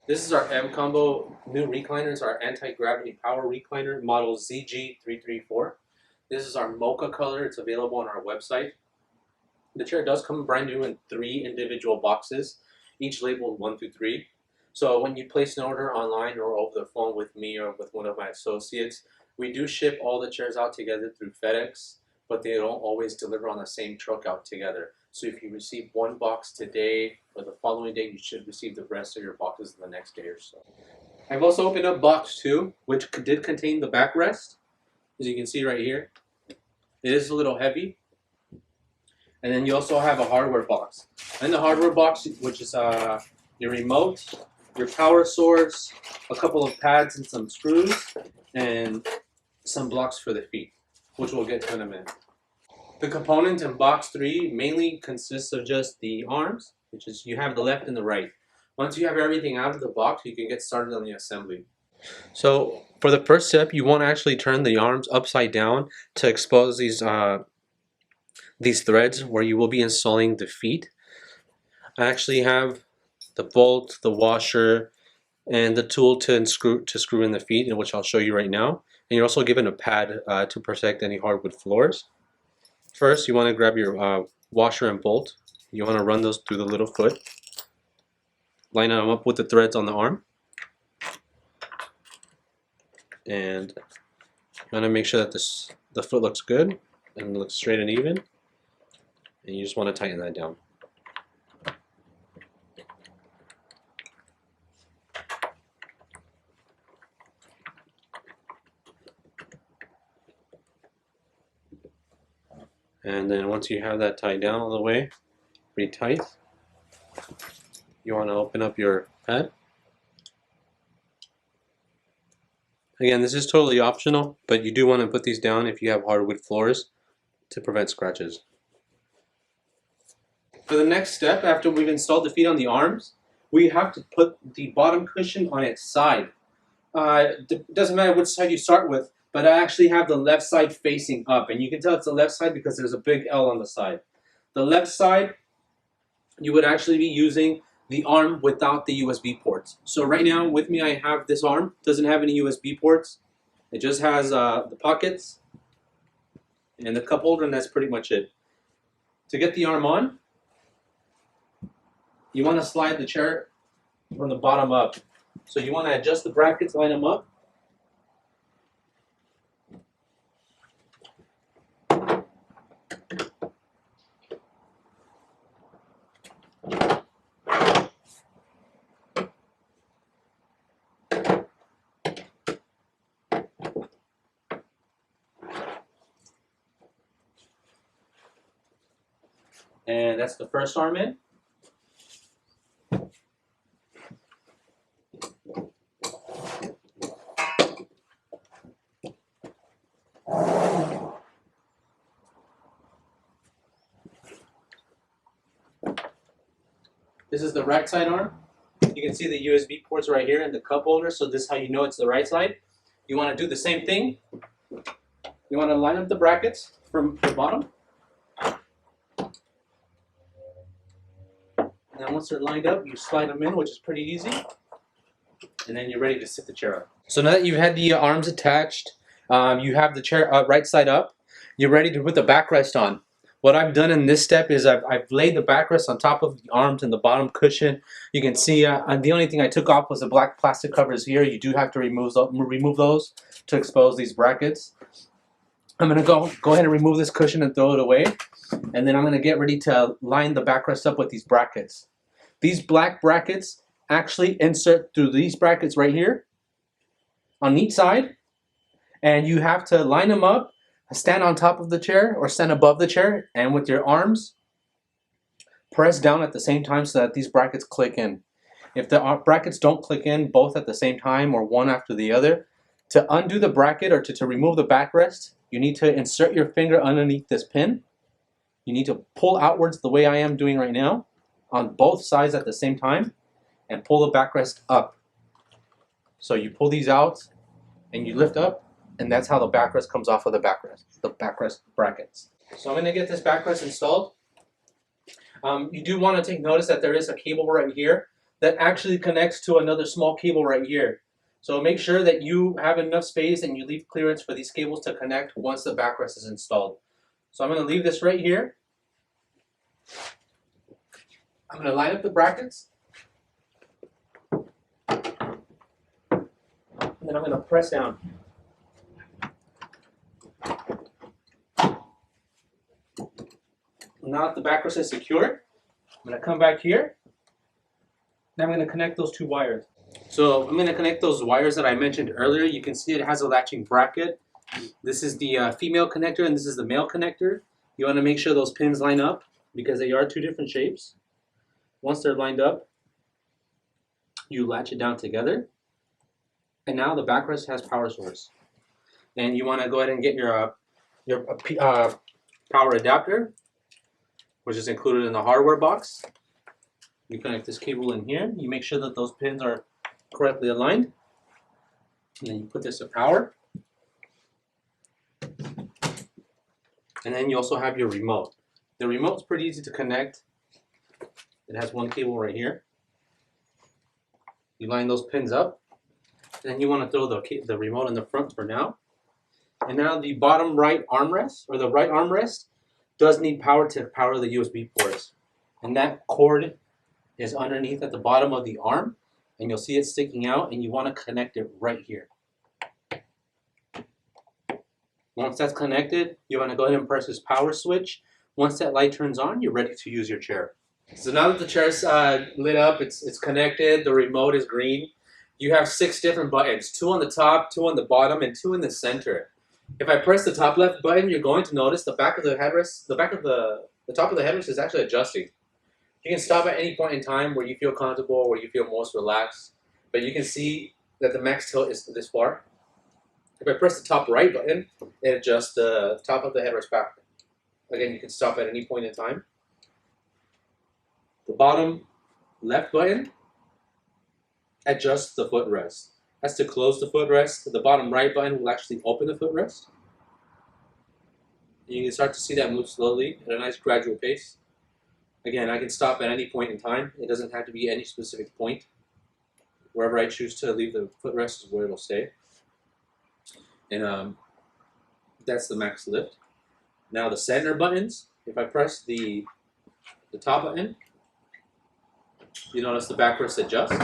This is our MCombo new recliner. It's our anti-gravity power recliner, model ZG334. This is our mocha color. It's available on our website. The chair does come brand new in 3 individual boxes, each labeled 1 through 3. So when you place an order online or over the phone with me or with one of my associates, we do ship all the chairs out together through FedEx, but they don't always deliver on the same truck out together. So if you receive one box today or the following day, you should receive the rest of your boxes the next day or so. I've also opened up box 2, which did contain the backrest, as you can see right here. It is a little heavy. And then you also have a hardware box. In the hardware box, which is your remote, your power source, a couple of pads and some screws, and some blocks for the feet, which we'll get to in a minute. The component in box 3 mainly consists of just the arms, which is you have the left and the right. Once you have everything out of the box, you can get started on the assembly. So for the first step, you want to actually turn the arms upside down to expose these threads where you will be installing the feet. I actually have the bolt, the washer, and the tool to screw in the feet, which I'll show you right now. And you're also given a pad to protect any hardwood floors. First, you want to grab your washer and bolt. You want to run those through the little foot. Line them up with the threads on the arm. And you want to make sure that the foot looks good and looks straight and even. And you just want to tighten that down. And then once you have that tied down all the way, pretty tight, you want to open up your pad. Again, this is totally optional, but you do want to put these down if you have hardwood floors to prevent scratches. For the next step, after we've installed the feet on the arms, we have to put the bottom cushion on its side. It doesn't matter which side you start with, but I actually have the left side facing up, and you can tell it's the left side because there's a big L on the side. The left side, you would actually be using the arm without the USB ports. So right now with me I have this arm, doesn't have any USB ports. It just has the pockets and the cup holder, and that's pretty much it. To get the arm on, you want to slide the chair from the bottom up. So you want to adjust the brackets, line them up. And that's the first arm in. This is the right side arm. You can see the USB ports right here and the cup holder, so this is how you know it's the right side. You want to do the same thing. You want to line up the brackets from the bottom. And then once they're lined up, you slide them in, which is pretty easy. And then you're ready to sit the chair up. So now that you've had the arms attached, you have the chair right side up, you're ready to put the backrest on. What I've done in this step is I've laid the backrest on top of the arms and the bottom cushion. You can see the only thing I took off was the black plastic covers here. You do have to remove those to expose these brackets. I'm going to go ahead and remove this cushion and throw it away. And then I'm going to get ready to line the backrest up with these brackets. These black brackets actually insert through these brackets right here on each side. And you have to line them up, stand on top of the chair or stand above the chair, and with your arms press down at the same time so that these brackets click in. If the brackets don't click in both at the same time or one after the other, to undo the bracket or to remove the backrest, you need to insert your finger underneath this pin. You need to pull outwards the way I am doing right now on both sides at the same time and pull the backrest up. So you pull these out and you lift up, and that's how the backrest comes off of the backrest brackets. So I'm going to get this backrest installed. You do want to take notice that there is a cable right here that actually connects to another small cable right here. So make sure that you have enough space and you leave clearance for these cables to connect once the backrest is installed. So I'm going to leave this right here. I'm going to line up the brackets. And then I'm going to press down. Now that the backrest is secure, I'm going to come back here. Now I'm going to connect those two wires. So I'm going to connect those wires that I mentioned earlier. You can see it has a latching bracket. This is the female connector and this is the male connector. You want to make sure those pins line up because they are two different shapes. Once they're lined up, you latch it down together. And now the backrest has power source. And you want to go ahead and get your power adapter, which is included in the hardware box. You connect this cable in here. You make sure that those pins are correctly aligned. And then you put this to power. And then you also have your remote. The remote's pretty easy to connect. It has one cable right here. You line those pins up. And then you want to throw the remote in the front for now. And now the bottom right armrest, or the right armrest, does need power to power the USB ports. And that cord is underneath at the bottom of the arm. And you'll see it sticking out, and you want to connect it right here. Once that's connected, you want to go ahead and press this power switch. Once that light turns on, you're ready to use your chair. So now that the chair's lit up, it's connected, the remote is green. You have 6 different buttons, 2 on the top, 2 on the bottom, and 2 in the center. If I press the top left button, you're going to notice the back of the headrest, the top of the headrest is actually adjusting. You can stop at any point in time where you feel comfortable, where you feel most relaxed, but you can see that the max tilt is this far. If I press the top right button, it adjusts the top of the headrest back. Again, you can stop at any point in time. The bottom left button adjusts the footrest. That's to close the footrest. The bottom right button will actually open the footrest. You can start to see that move slowly at a nice gradual pace. Again, I can stop at any point in time. It doesn't have to be any specific point. Wherever I choose to leave the footrest is where it'll stay. And that's the max lift. Now the center buttons, if I press the top button, you notice the backrest adjusts.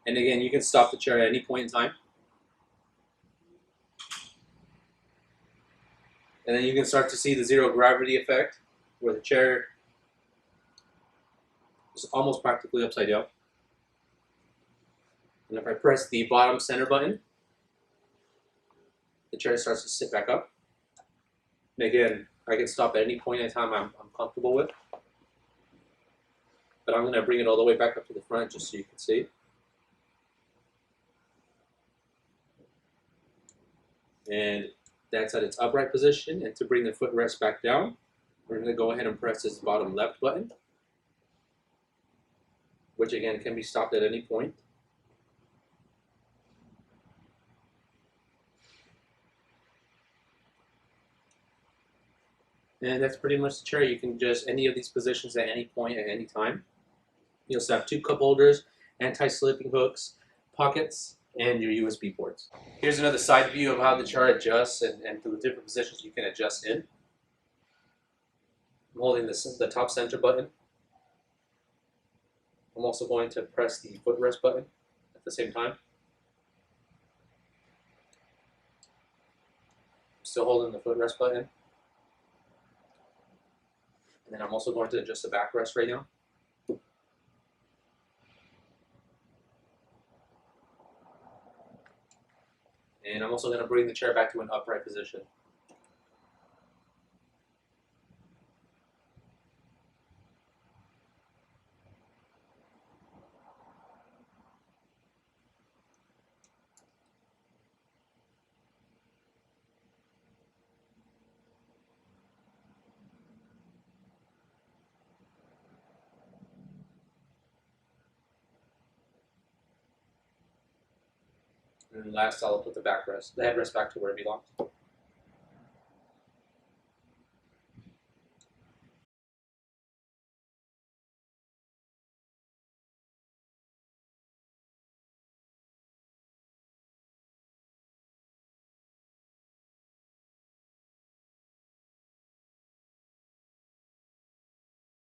And again, you can stop the chair at any point in time. And then you can start to see the zero gravity effect, where the chair is almost practically upside down. And if I press the bottom center button, the chair starts to sit back up. And again, I can stop at any point in time I'm comfortable with. But I'm going to bring it all the way back up to the front just so you can see. And that's at its upright position. And to bring the footrest back down, we're going to go ahead and press this bottom left button, which again can be stopped at any point. And that's pretty much the chair. You can adjust any of these positions at any point at any time. You also have 2 cup holders, anti-slipping hooks, pockets, and your USB ports. Here's another side view of how the chair adjusts and the different positions you can adjust in. I'm holding the top center button. I'm also going to press the footrest button at the same time. I'm still holding the footrest button. And then I'm also going to adjust the backrest right now. And I'm also going to bring the chair back to an upright position. And then last, I'll put the headrest back to where it belongs.